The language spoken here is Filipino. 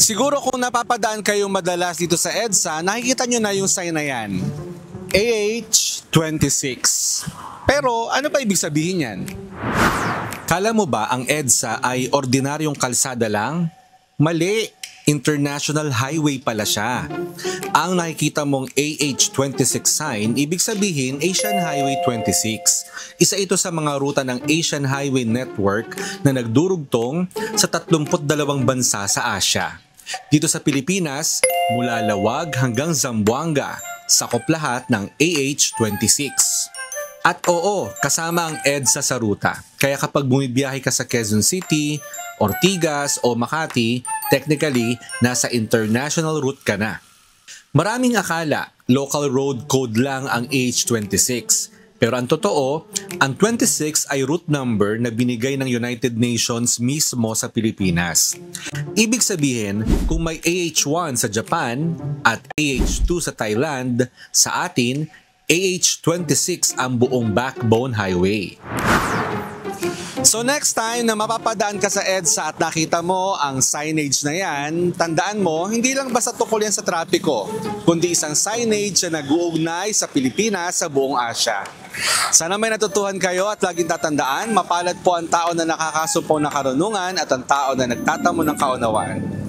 Siguro kung napapadaan kayo madalas dito sa EDSA, nakikita nyo na yung sign na yan. AH26. Pero ano pa ibig sabihin yan? Kala mo ba ang EDSA ay ordinaryong kalsada lang? Mali! International Highway pala siya. Ang nakikita mong AH26 sign, ibig sabihin Asian Highway 26. Isa ito sa mga ruta ng Asian Highway Network na nagdurugtong sa 32 bansa sa Asia. Dito sa Pilipinas, mula Lawag hanggang Zamboanga, sakop lahat ng AH26. At oo, kasama ang EDSA sa ruta. Kaya kapag bumibiyahe ka sa Quezon City, Ortigas o Makati, technically, nasa international route ka na. Maraming akala, local road code lang ang AH26. Pero ang totoo, ang 26 ay route number na binigay ng United Nations mismo sa Pilipinas. Ibig sabihin, kung may AH1 sa Japan at AH2 sa Thailand, sa atin, AH26 ang buong backbone highway. So next time na mapapadaan ka sa EDSA at nakita mo ang signage na yan, tandaan mo, hindi lang basta tukol yan sa trapiko, kundi isang signage na nag-uugnay sa Pilipinas sa buong Asia. Sana may natutuhan kayo at laging tatandaan, mapalad po ang tao na nakakasumpaw ng karunungan at ang tao na nagtatamo ng kaunawaan.